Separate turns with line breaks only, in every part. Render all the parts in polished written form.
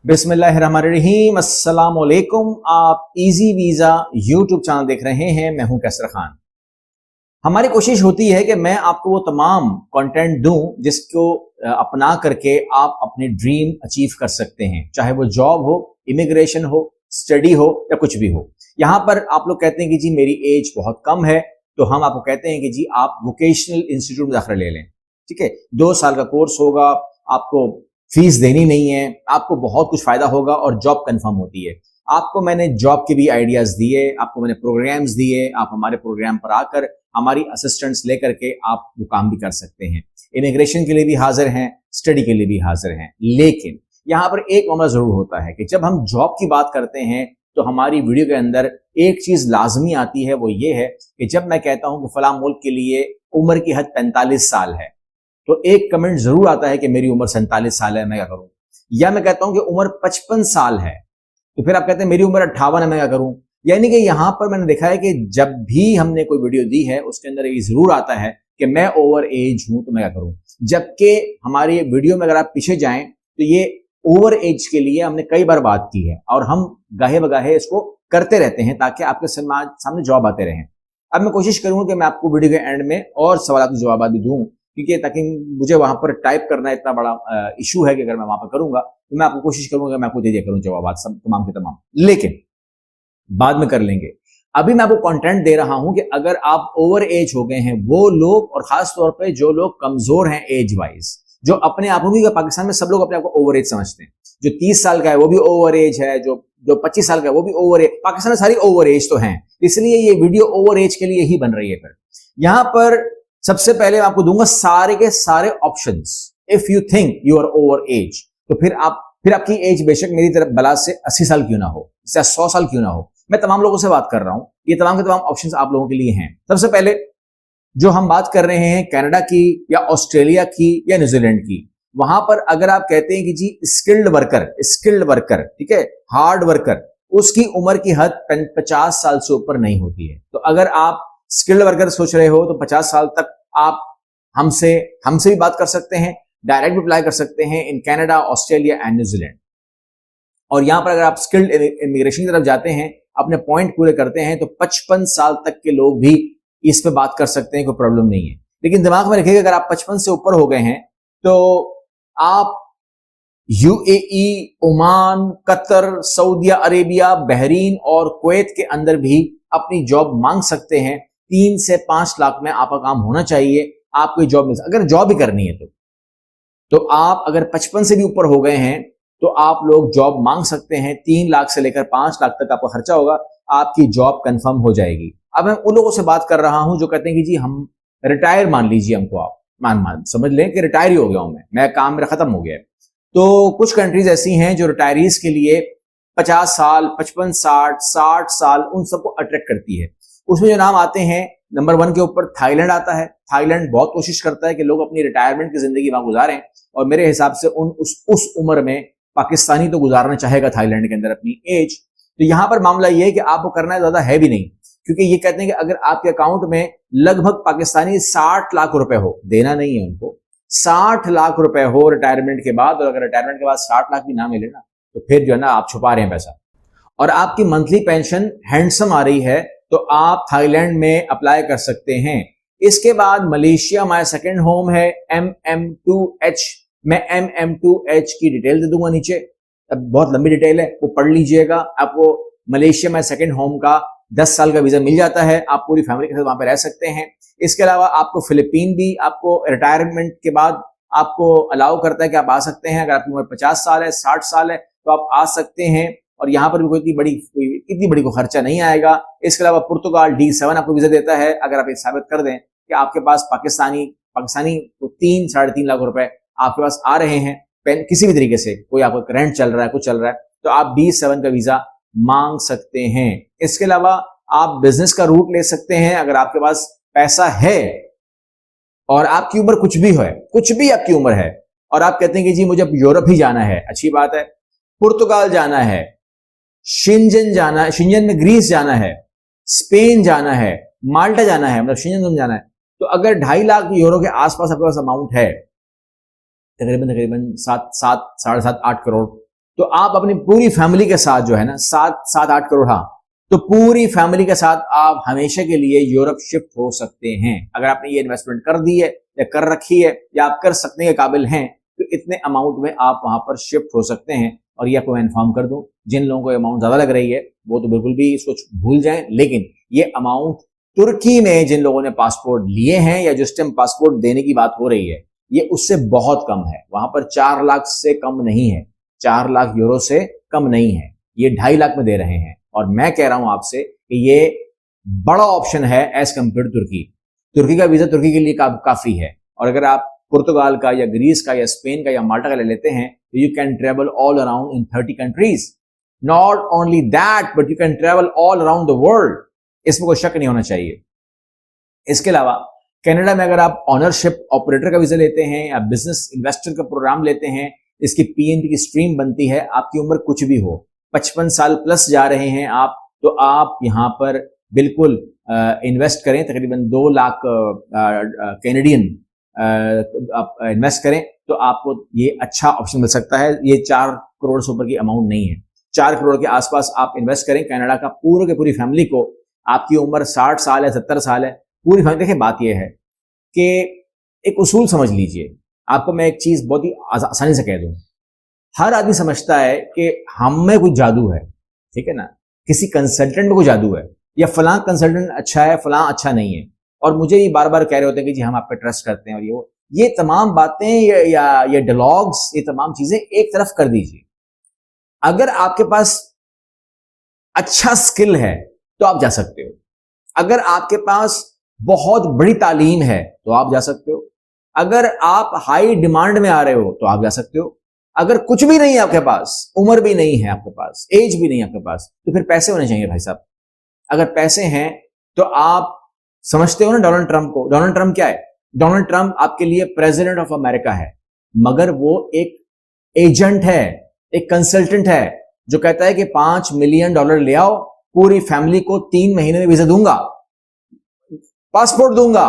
बिस्मिल्लाहिर्रहमानिर्रहीम, अस्सलाम वालेकुम। आप इजी वीजा यूट्यूब चैनल देख रहे हैं। मैं हूं कैसर खान। हमारी कोशिश होती है कि मैं आपको वो तमाम कंटेंट दूं जिसको अपना करके आप अपनी ड्रीम अचीव कर सकते हैं, चाहे वो जॉब हो, इमिग्रेशन हो, स्टडी हो या कुछ भी हो। यहां पर आप लोग कहते हैं कि जी मेरी एज बहुत कम है, तो हम आपको कहते हैं कि जी आप वोकेशनल इंस्टीट्यूट में दाखिला ले लें। ठीक है, 2 साल का कोर्स होगा, आपको फीस देनी नहीं है, आपको बहुत कुछ फायदा होगा और जॉब कंफर्म होती है। आपको मैंने जॉब के भी आइडियाज दिए, आपको मैंने प्रोग्राम्स दिए, आप हमारे प्रोग्राम पर आकर हमारी असिस्टेंट्स लेकर के आप वो काम भी कर सकते हैं। इमिग्रेशन के लिए भी हाजिर हैं, स्टडी के लिए भी हाजिर हैं। लेकिन यहाँ पर एक मामला जरूर होता है कि जब हम जॉब की बात करते हैं तो हमारी वीडियो के अंदर एक चीज लाजमी आती है, वो ये है कि जब मैं कहता हूं कि फला मुल्क के लिए उम्र की हद 45 साल है, तो एक कमेंट जरूर आता है कि मेरी उम्र 47 साल है, मैं क्या करूं। या मैं कहता हूं कि उम्र 55 साल है, तो फिर आप कहते हैं मेरी उम्र 58 है, मैं क्या करूं। यानी कि यहां पर मैंने देखा है कि जब भी हमने कोई वीडियो दी है उसके अंदर ये जरूर आता है कि मैं ओवर एज हूं, तो मैं क्या करूं। जबकि हमारी वीडियो में अगर आप पीछे जाएं तो ये ओवर एज के लिए हमने कई बार बात की है और हम गाहे बगाहे इसको करते रहते हैं ताकि आपके सामने जवाब आते रहें। अब मैं कोशिश करूंगा कि मैं आपको वीडियो के एंड में और सवाल के जवाब भी दूं, क्योंकि ताकि मुझे वहां पर टाइप करना इतना बड़ा इशू है कि अगर मैं वहां पर करूंगा तो मैं आपको कोशिश करूंगा कि मैं आपको दे दिया करूं जवाब सब तमाम के तमाम, लेकिन बाद में कर लेंगे। अभी मैं आपको कंटेंट दे रहा हूं कि अगर आप ओवर एज हो गए हैं, वो लोग और खास तौर पे जो लोग कमजोर हैं एज वाइज, जो अपने आप को, पाकिस्तान में सब लोग अपने आप को ओवर एज समझते हैं। जो 30 साल का है वो भी ओवर एज है, जो 25 साल का है वो भी ओवर एज। पाकिस्तान में सारी ओवर एज तो हैं, इसलिए ये वीडियो ओवर एज के लिए ही बन रही है। फिर यहां पर सबसे पहले मैं आपको दूंगा सारे के सारे options. If you think you are over age, तो फिर आपकी एज बेशक मेरी तरफ बला से 80 साल क्यों ना हो, या 100 साल क्यों ना हो, मैं तमाम लोगों से बात कर रहा हूं। ये तमाम के तमाम ऑप्शंस आप लोगों के लिए हैं। सबसे पहले जो हम बात कर रहे हैं कनाडा की या ऑस्ट्रेलिया की या न्यूजीलैंड की, वहां पर अगर आप कहते हैं कि जी स्किल्ड वर्कर, ठीक है, हार्ड वर्कर, उसकी उम्र की हद 50 साल से ऊपर नहीं होती है। तो अगर आप स्किल्ड वर्कर सोच रहे हो तो 50 साल तक आप हमसे भी बात कर सकते हैं, डायरेक्ट अप्लाई कर सकते हैं in Canada, Australia and New Zealand. और यहां पर अगर आप स्किल्ड इमिग्रेशन की तरफ जाते हैं, अपने पॉइंट पूरे करते हैं, तो 55 साल तक के लोग भी इस पे बात कर सकते हैं, कोई प्रॉब्लम नहीं है। लेकिन दिमाग में रखिएगा अगर आप 55 से ऊपर हो गए हैं तो आप UAE, Oman, Qatar, Saudi Arabia, Bahrain और कुवैत के अंदर भी अपनी जॉब मांग सकते हैं। 3 से 5 लाख में आपका काम होना चाहिए, आपको जॉब मिल सकती। अगर जॉब भी करनी है तो आप अगर 55 से भी ऊपर हो गए हैं तो आप लोग जॉब मांग सकते हैं। 3 लाख से लेकर 5 लाख तक आपका खर्चा होगा, आपकी जॉब कंफर्म हो जाएगी। अब मैं उन लोगों से बात कर रहा हूं जो कहते हैं कि जी हम रिटायर, मान लीजिए हमको, आप मान समझ लें कि रिटायर ही हो गया हूं मैं काम मेरा खत्म हो गया है। तो कुछ कंट्रीज ऐसी हैं जो रिटायरीज के लिए 50 साल, 55, 60 साल उन सबको अट्रैक्ट करती है। उसमें जो नाम आते हैं, नंबर 1 के ऊपर थाईलैंड आता है। थाईलैंड बहुत कोशिश करता है कि लोग अपनी रिटायरमेंट की जिंदगी वहां गुजारें, और मेरे हिसाब से उस उम्र में पाकिस्तानी तो गुजारना चाहेगा थाईलैंड के अंदर अपनी एज। तो यहां पर मामला यह है कि आपको करना ज्यादा है भी नहीं, क्योंकि ये कहते हैं कि अगर आपके अकाउंट में लगभग पाकिस्तानी 60 लाख रुपए हो, देना नहीं है उनको, 60 लाख रुपए हो रिटायरमेंट के बाद, और अगर रिटायरमेंट के बाद 60 लाख भी ना मिले ना, तो फिर जो है ना आप छुपा रहे हैं पैसा, और आपकी मंथली पेंशन हैंडसम आ रही है, तो आप थाईलैंड में अप्लाई कर सकते हैं। इसके बाद मलेशिया माय सेकंड होम है, MM2H। मैं MM2H की डिटेल दे दूंगा नीचे, अब बहुत लंबी डिटेल है, वो पढ़ लीजिएगा। आपको मलेशिया में सेकंड होम का 10 साल का वीजा मिल जाता है, आप पूरी फैमिली के साथ वहां पर रह सकते हैं। इसके अलावा आपको फिलीपीन भी आपको रिटायरमेंट के बाद आपको अलाउ करता है कि आप आ सकते हैं। अगर आपकी उम्र 50 साल है, 60 साल है, तो आप आ सकते हैं, और यहाँ पर भी कोई इतनी बड़ी को खर्चा नहीं आएगा। इसके अलावा पुर्तगाल D7 आपको वीजा देता है, अगर आप ये साबित कर दें कि आपके पास पाकिस्तानी तो 3-3.5 लाख रुपए आपके पास आ रहे हैं किसी भी तरीके से, कोई आपका रेंट चल रहा है, कुछ चल रहा है, तो आप D7 का वीजा मांग सकते हैं। इसके अलावा आप बिजनेस का रूट ले सकते हैं, अगर आपके पास पैसा है और आपकी उम्र कुछ भी आपकी उम्र है, और आप कहते हैं कि जी मुझे यूरोप ही जाना है, अच्छी बात है, पुर्तगाल जाना है, शिंजन में ग्रीस जाना है, स्पेन जाना है, माल्टा जाना है, मतलब शिंजन में जाना है, तो अगर 2.5 लाख यूरो के आसपास आपके पास अमाउंट है, तकरीबन 7, 7, 7.5, 8 करोड़, तो आप अपनी पूरी फैमिली के साथ जो है ना 7-8 करोड़, हाँ, तो पूरी फैमिली के साथ आप हमेशा के लिए यूरोप शिफ्ट हो सकते हैं। अगर आपने ये इन्वेस्टमेंट कर दी है या कर रखी है या आप कर सकने के काबिल हैं, तो इतने अमाउंट में आप वहां पर शिफ्ट हो सकते हैं। और ये आपको मैं इन्फॉर्म कर दूं, जिन लोगों को अमाउंट ज्यादा लग रही है वो तो बिल्कुल भी इसको भूल जाएं, लेकिन ये अमाउंट तुर्की में जिन लोगों ने पासपोर्ट लिए हैं या जिस टाइम पासपोर्ट देने की बात हो रही है, ये उससे बहुत कम है। वहां पर 4 लाख से कम नहीं है, 4 लाख यूरो से कम नहीं है, ये 2.5 लाख में दे रहे हैं। और मैं कह रहा हूं आपसे कि ये बड़ा ऑप्शन है एज कंपेयर तुर्की। तुर्की का वीजा तुर्की के लिए काफी है। और अगर आप पुर्तगाल का या ग्रीस का या स्पेन का या माल्टा का ले लेते हैं, तो you can travel all around in 30 countries. Not only that, but you can travel all around the world. इसमें कोई शक नहीं होना चाहिए। इसके अलावा कनाडा में अगर आप ऑनरशिप ऑपरेटर का वीजा लेते हैं या बिजनेस इन्वेस्टर का प्रोग्राम लेते हैं, इसकी पीएनजी की स्ट्रीम बनती है। आपकी उम्र कुछ भी हो, 55 साल प्लस जा रहे हैं आप, तो आप यहां पर बिल्कुल इन्वेस्ट करें। तकरीबन 2 लाख कैनेडियन आप इन्वेस्ट करें तो आपको ये अच्छा ऑप्शन मिल सकता है। ये 4 करोड़ से ऊपर की अमाउंट नहीं है, 4 करोड़ के आसपास आप इन्वेस्ट करें कनाडा का पूरे के पूरी फैमिली को। आपकी उम्र 60 साल है, 70 साल है, पूरी फैमिली। देखिए बात यह है कि एक उसूल समझ लीजिए। आपको मैं एक चीज बहुत ही आसानी से कह दूं, हर आदमी समझता है कि हम में कुछ जादू है, ठीक है ना, किसी कंसल्टेंट में कोई जादू है, या फलां कंसल्टेंट अच्छा है, फलां अच्छा नहीं है। और मुझे ये बार बार कह रहे होते हैं कि जी हम आप पे ट्रस्ट करते हैं, और ये तमाम बातें या ये डायलॉग्स, ये तमाम चीजें एक तरफ कर दीजिए। अगर आपके पास अच्छा स्किल है तो आप जा सकते हो। अगर आपके पास बहुत बड़ी तालीम है तो आप जा सकते हो। अगर आप हाई डिमांड में आ रहे हो तो आप जा सकते हो। अगर कुछ भी नहीं है आपके पास, उम्र भी नहीं है आपके पास, एज भी नहीं है आपके पास, तो फिर पैसे होने चाहिए भाई साहब। अगर पैसे हैं तो आप समझते हो ना डोनाल्ड ट्रंप को। डोनाल्ड ट्रंप क्या है? डोनाल्ड ट्रंप आपके लिए प्रेसिडेंट ऑफ अमेरिका है, मगर वो एक एजेंट है, एक कंसल्टेंट है, जो कहता है कि $5 मिलियन ले आओ, पूरी फैमिली को 3 महीने में वीजा दूंगा, पासपोर्ट दूंगा,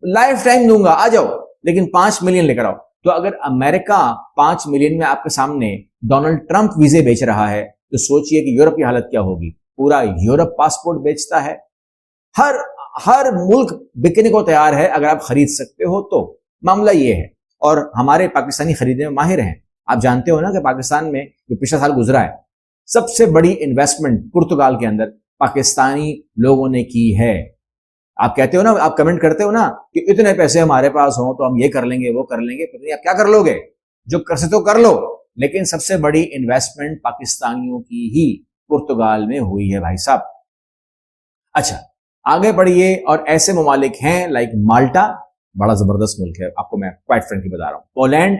लाइफ टाइम दूंगा, आ जाओ, लेकिन 5 मिलियन लेकर आओ। तो अगर अमेरिका 5 मिलियन में आपके सामने डोनाल्ड ट्रंप वीजे बेच रहा है, तो सोचिए कि यूरोप की हालत क्या होगी। पूरा यूरोप पासपोर्ट बेचता है। हर मुल्क बिकने को तैयार है अगर आप खरीद सकते हो तो। मामला ये है। और हमारे पाकिस्तानी खरीदने में माहिर हैं। आप जानते हो ना कि पाकिस्तान में जो पिछला साल गुजरा है, सबसे बड़ी इन्वेस्टमेंट पुर्तगाल के अंदर पाकिस्तानी लोगों ने की है। आप कहते हो ना, आप कमेंट करते हो ना कि इतने पैसे हमारे पास हो तो हम ये कर लेंगे, वो कर लेंगे। पता नहीं आप क्या कर लोगे, जो कर सकते हो कर लो, लेकिन सबसे बड़ी इन्वेस्टमेंट पाकिस्तानियों की ही पुर्तगाल में हुई है भाई साहब। अच्छा, आगे बढ़िए। और ऐसे ममालिक हैं लाइक माल्टा, बड़ा जबरदस्त मुल्क है, आपको मैं क्वाइट फ्रेंकली बता रहा हूं। पोलैंड,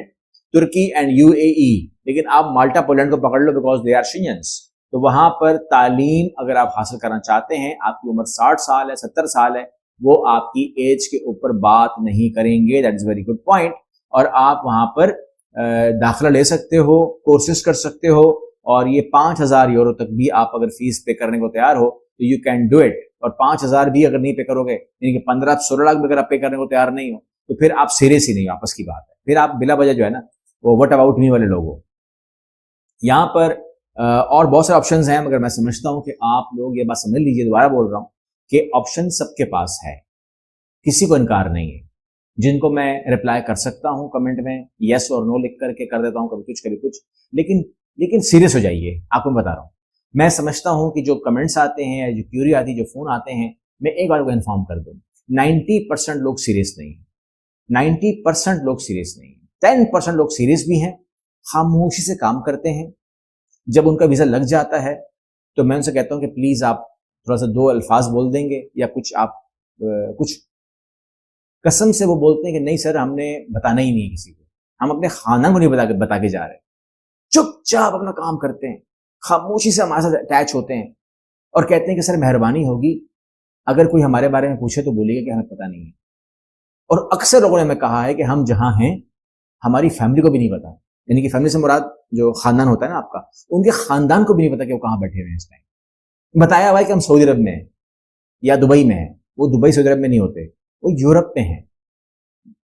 तुर्की एंड यूएई। लेकिन आप माल्टा पोलैंड को पकड़ लो बिकॉज दे आर शियंस। तो वहां पर तालीम अगर आप हासिल करना चाहते हैं, आपकी उम्र 60 साल है, 70 साल है, वो आपकी एज के ऊपर बात नहीं करेंगे। That is very good point. और आप वहां पर दाखिला ले सकते हो, कोर्सेज कर सकते हो, और ये 5,000 यूरो तक भी आप अगर फीस पे करने को तैयार हो तो यू कैन डू इट। और 5,000 भी अगर नहीं पे करोगे, यानी कि 15-16 लाख भी अगर आप पे करने को तैयार नहीं हो, तो फिर आप सीरियस ही नहीं, आपस की बात है। फिर आप बिला वजह जो है ना, वो व्हाट अबाउट मी वाले लोग हो। यहाँ पर और बहुत सारे ऑप्शंस हैं, मगर मैं समझता हूं कि आप लोग ये बात समझ लीजिए, दोबारा बोल रहा हूं कि ऑप्शन सबके पास है, किसी को इनकार नहीं है। जिनको मैं रिप्लाई कर सकता हूं कमेंट में यस और नो लिख करके कर देता हूं, कभी कुछ कभी कुछ। लेकिन सीरियस हो जाइए, आपको बता रहा हूं। मैं समझता हूं कि जो कमेंट्स आते हैं, जो क्यूरी आती है, जो फोन आते हैं, मैं एक बार को इन्फॉर्म कर दूं, 90% लोग सीरियस नहीं है। 90% लोग सीरियस नहीं है। 10% लोग सीरियस भी हैं, खामोशी से काम करते हैं। जब उनका वीजा लग जाता है तो मैं उनसे कहता हूं कि प्लीज आप थोड़ा सा 2 अल्फाज बोल देंगे, या कुछ आप कुछ कसम से वो बोलते हैं कि नहीं सर, हमने बताना ही नहीं है किसी को, हम अपने खानदान को नहीं बता के जा रहे। चुपचाप अपना काम करते हैं, खामोशी से हमारे साथ अटैच होते हैं, और कहते हैं कि सर मेहरबानी होगी अगर कोई हमारे बारे में पूछे तो बोलिएगा कि हमें पता नहीं है। और अक्सर लोगों ने हमें कहा है कि हम जहां हैं हमारी फैमिली को भी नहीं पता, यानी कि फैमिली से मुराद जो खानदान होता है ना आपका, उनके खानदान को भी नहीं पता कि वो कहां बैठे हुए हैं इस टाइम। बताया हुआ है कि हम सऊदी अरब में हैं या दुबई में हैं। वो दुबई सऊदी अरब में नहीं होते, वो यूरोप में हैं,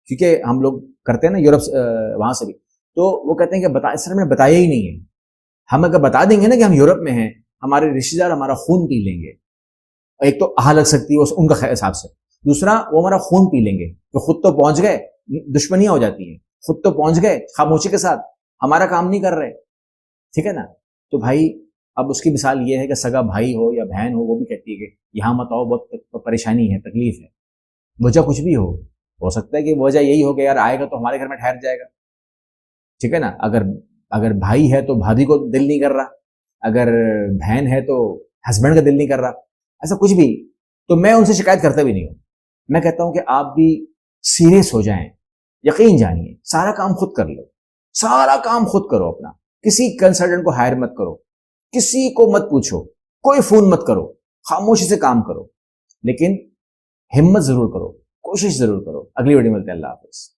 क्योंकि हम लोग करते हैं ना यूरोप वहां से भी। तो वो कहते हैं कि सर मैंने बताया ही नहीं है। हम अगर बता देंगे ना कि हम यूरोप में हैं, हमारे रिश्तेदार हमारा खून पी लेंगे। एक तो आह लग सकती है उनका हिसाब से, दूसरा वो हमारा खून पी लेंगे, तो खुद तो पहुंच गए, दुश्मनियां हो जाती हैं, खुद तो पहुंच गए खामोशी के साथ, हमारा काम नहीं कर रहे, ठीक है ना। तो भाई अब उसकी मिसाल ये है कि सगा भाई हो या बहन हो, वो भी कहती है कि यहाँ मत आओ, बहुत परेशानी है, तकलीफ है, वजह कुछ भी हो सकता है कि वजह यही हो कि यार आएगा तो हमारे घर में ठहर जाएगा, ठीक है ना। अगर अगर भाई है तो भाभी को दिल नहीं कर रहा, अगर बहन है तो हस्बैंड का दिल नहीं कर रहा, ऐसा कुछ भी, तो मैं उनसे शिकायत करता भी नहीं हूं। मैं कहता हूं कि आप भी सीरियस हो जाएं, यकीन जानिए, सारा काम खुद कर लो, सारा काम खुद करो अपना, किसी कंसल्टेंट को हायर मत करो, किसी को मत पूछो, कोई फोन मत करो, खामोशी से काम करो, लेकिन हिम्मत जरूर करो, कोशिश जरूर करो। अगली वीडियो मिलते हैं। अल्लाह हाफिज।